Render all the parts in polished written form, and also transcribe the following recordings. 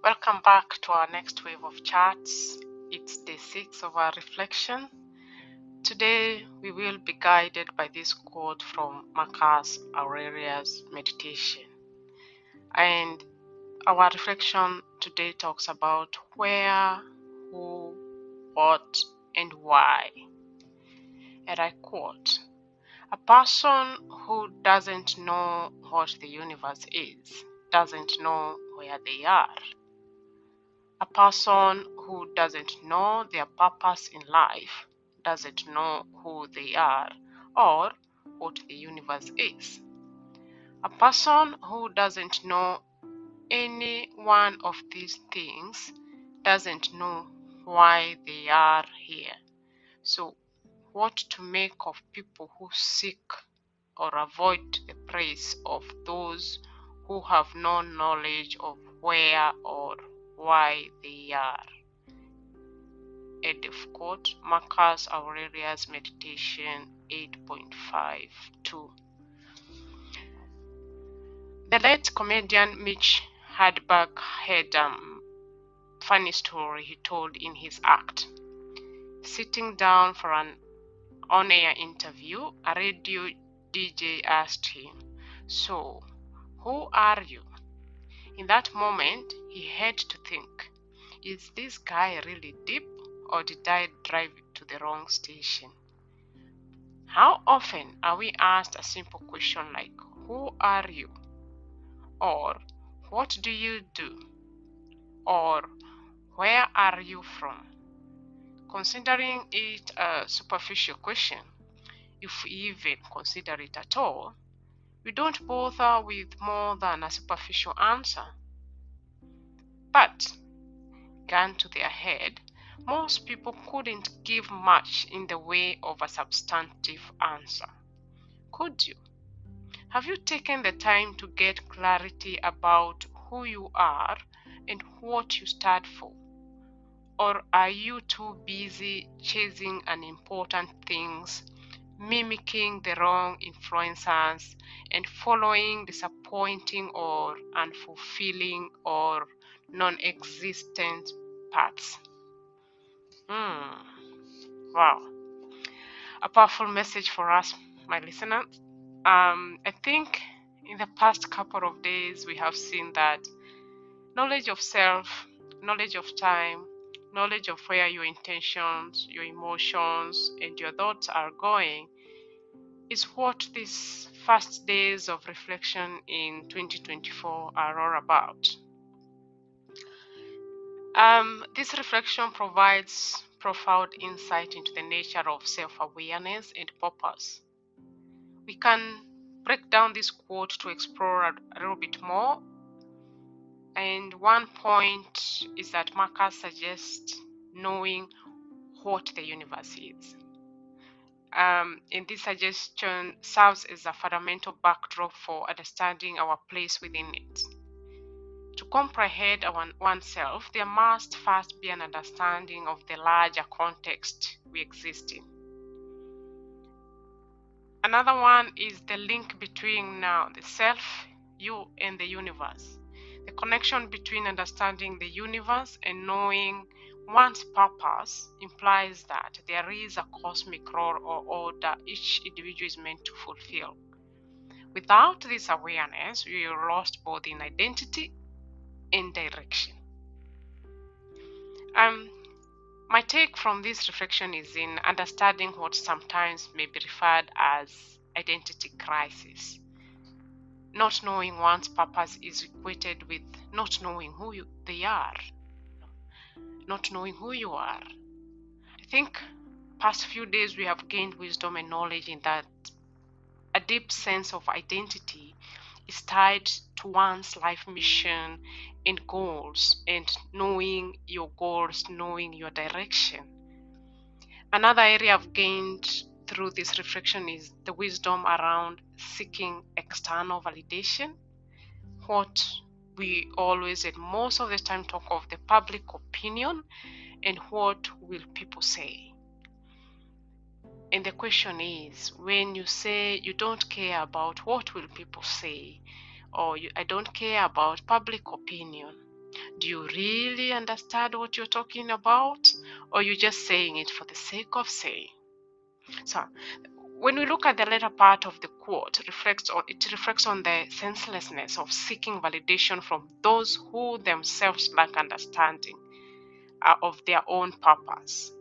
Welcome back to our next wave of chats. It's day 6 of our reflection. Today we will be guided by this quote from Marcus Aurelius' meditation. And our reflection today talks about where, who, what, and why. And I quote, "A person who doesn't know what the universe is doesn't know where they are. A person who doesn't know their purpose in life doesn't know who they are or what the universe is. A person who doesn't know any one of these things doesn't know why they are here." So, what to make of people who seek or avoid the praise of those who have no knowledge of where or why they are? End of quote. Marcus Aurelius Meditation 8.52. The late comedian Mitch Hedberg had a funny story he told in his act. Sitting down for an on-air interview, a radio DJ asked him, "So, who are you?" In that moment, he had to think, is this guy really deep, or did I drive to the wrong station? How often are we asked a simple question like, "Who are you?" or "What do you do?" or "Where are you from?" Considering it a superficial question, if we even consider it at all, we don't bother with more than a superficial answer. But, gun to their head, most people couldn't give much in the way of a substantive answer. Could you? Have you taken the time to get clarity about who you are and what you stand for? Or are you too busy chasing unimportant things, mimicking the wrong influencers, and following disappointing or unfulfilling or non-existent paths? Wow. A powerful message for us, my listeners. I think in the past couple of days we have seen that knowledge of self, knowledge of time, knowledge of where your intentions, your emotions, and your thoughts are going is what these first days of reflection in 2024 are all about. This reflection provides profound insight into the nature of self-awareness and purpose. We can break down this quote to explore a little bit more. And one point is that Marcus suggests knowing what the universe is. And this suggestion serves as a fundamental backdrop for understanding our place within it. To comprehend oneself, there must first be an understanding of the larger context we exist in. Another one is the link between the self, you, and the universe. The connection between understanding the universe and knowing one's purpose implies that there is a cosmic role or order each individual is meant to fulfill. Without this awareness, we are lost both in identity and direction. My take from this reflection is in understanding what sometimes may be referred as identity crisis. Not knowing one's purpose is equated with not knowing who they are, not knowing who you are. I think past few days we have gained wisdom and knowledge in that a deep sense of identity is tied to one's life mission and goals, and knowing your goals, knowing your direction. Another area I've gained through this reflection is the wisdom around seeking external validation. What we always and most of the time talk of the public opinion and what will people say. And the question is, when you say you don't care about what will people say, or I don't care about public opinion, Do you really understand what you're talking about, or you're just saying it for the sake of saying? So, when we look at the latter part of the quote, it reflects on the senselessness of seeking validation from those who themselves lack understanding of their own purpose.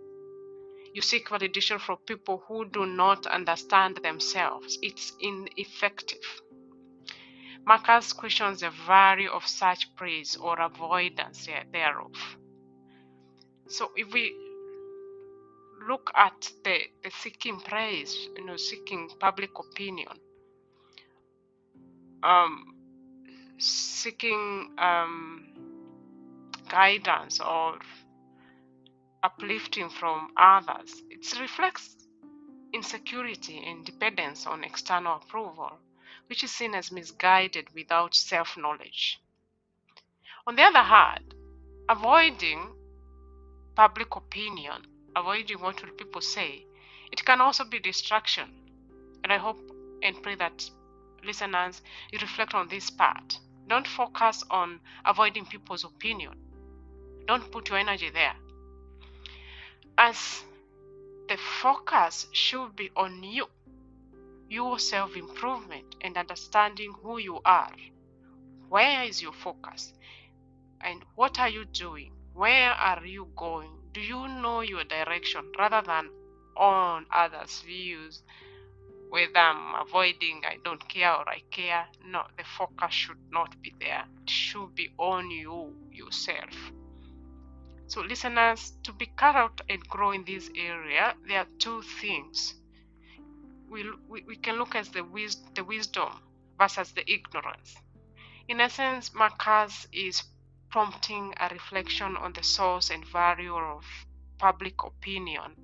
You seek validation from people who do not understand themselves. It's ineffective. Marcus questions the value of such praise or avoidance thereof. So if we look at the seeking praise, seeking public opinion, seeking guidance or uplifting from others, it reflects insecurity and dependence on external approval, which is seen as misguided without self-knowledge. On the other hand, avoiding public opinion, avoiding what will people say, it can also be distraction. And I hope and pray that listeners, you reflect on this part. Don't focus on avoiding people's opinion. Don't put your energy there. As the focus should be on you, your self-improvement and understanding who you are. Where is your focus? And what are you doing? Where are you going? Do you know your direction rather than on others' views? Whether I'm avoiding, I don't care, or I care. No, the focus should not be there. It should be on you, yourself. So listeners, to be cut out and grow in this area, there are two things. We can look at the wisdom versus the ignorance. In essence, Marcus is prompting a reflection on the source and value of public opinion.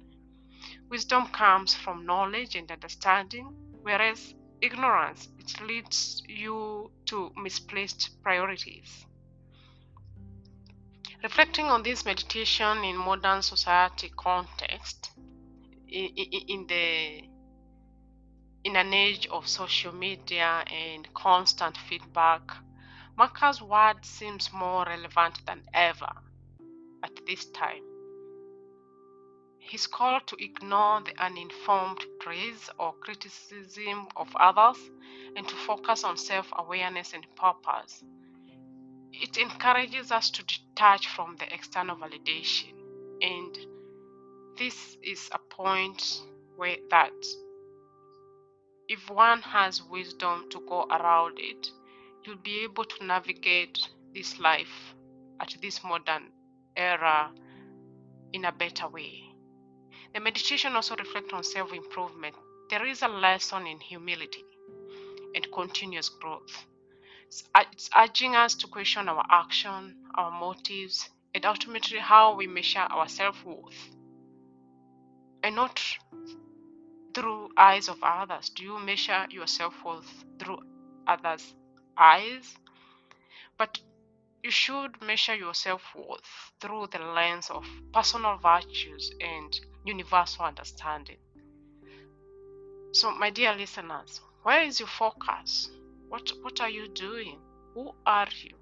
Wisdom comes from knowledge and understanding, whereas ignorance, it leads you to misplaced priorities. Reflecting on this meditation in modern society context, in an age of social media and constant feedback, Marcus' word seems more relevant than ever at this time. His call to ignore the uninformed praise or criticism of others and to focus on self-awareness and purpose. It encourages us to detach from the external validation, and this is a point where that if one has wisdom to go around it, you'll be able to navigate this life at this modern era in a better way. The meditation also reflects on self-improvement. There is a lesson in humility and continuous growth. It's urging us to question our action, our motives, and ultimately how we measure our self-worth. And not through eyes of others. Do you measure your self-worth through others' eyes? But you should measure your self-worth through the lens of personal virtues and universal understanding. So, my dear listeners, where is your focus? What are you doing? Who are you?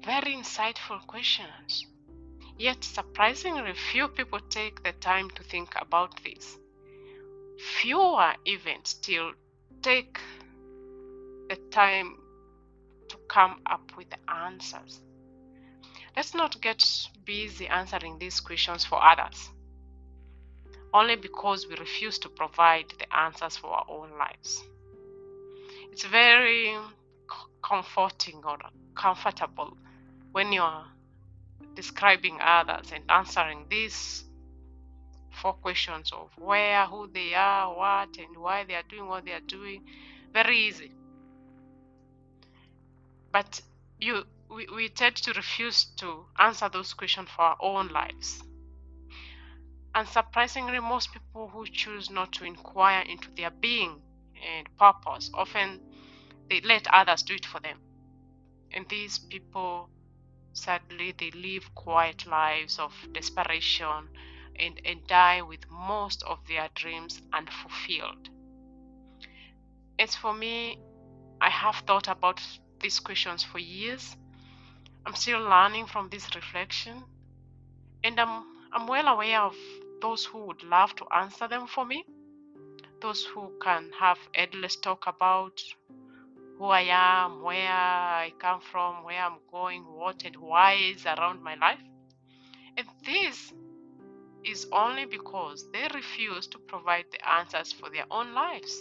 Very insightful questions. Yet, surprisingly, few people take the time to think about this. Fewer even still take the time to come up with the answers. Let's not get busy answering these questions for others, only because we refuse to provide the answers for our own lives. It's very comforting or comfortable when you're describing others and answering these 4 questions of where, who they are, what, and why they are doing what they are doing. Very easy. But we tend to refuse to answer those questions for our own lives. And surprisingly, most people who choose not to inquire into their being and purpose, often they let others do it for them. And these people, sadly, they live quiet lives of desperation and die with most of their dreams unfulfilled. As for me, I have thought about these questions for years, I'm still learning from this reflection, and I'm well aware of those who would love to answer them for me, those who can have endless talk about who I am, where I come from, where I'm going, what and why is around my life. And this is only because they refuse to provide the answers for their own lives.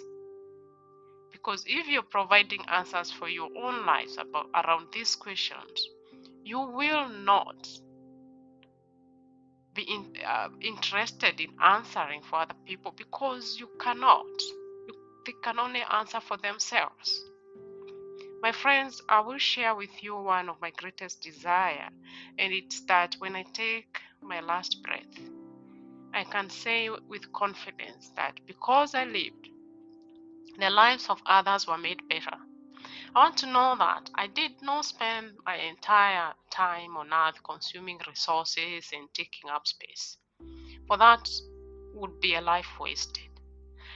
Because if you're providing answers for your own lives around these questions, you will not be interested in answering for other people, because you cannot. They can only answer for themselves. My friends, I will share with you one of my greatest desire, and it's that when I take my last breath, I can say with confidence that because I lived, the lives of others were made better. I want to know that I did not spend my entire time on earth consuming resources and taking up space, for that would be a life wasted.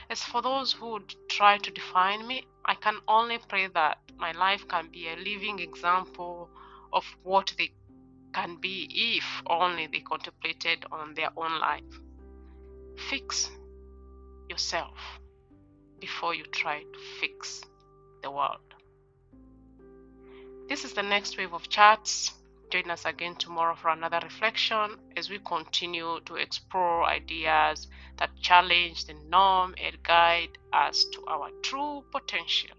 As for those who would try to define me, I can only pray that my life can be a living example of what they can be if only they contemplated on their own life. Fix yourself before you try to fix the world. This is the next wave of chats. Join us again tomorrow for another reflection as we continue to explore ideas that challenge the norm and guide us to our true potential.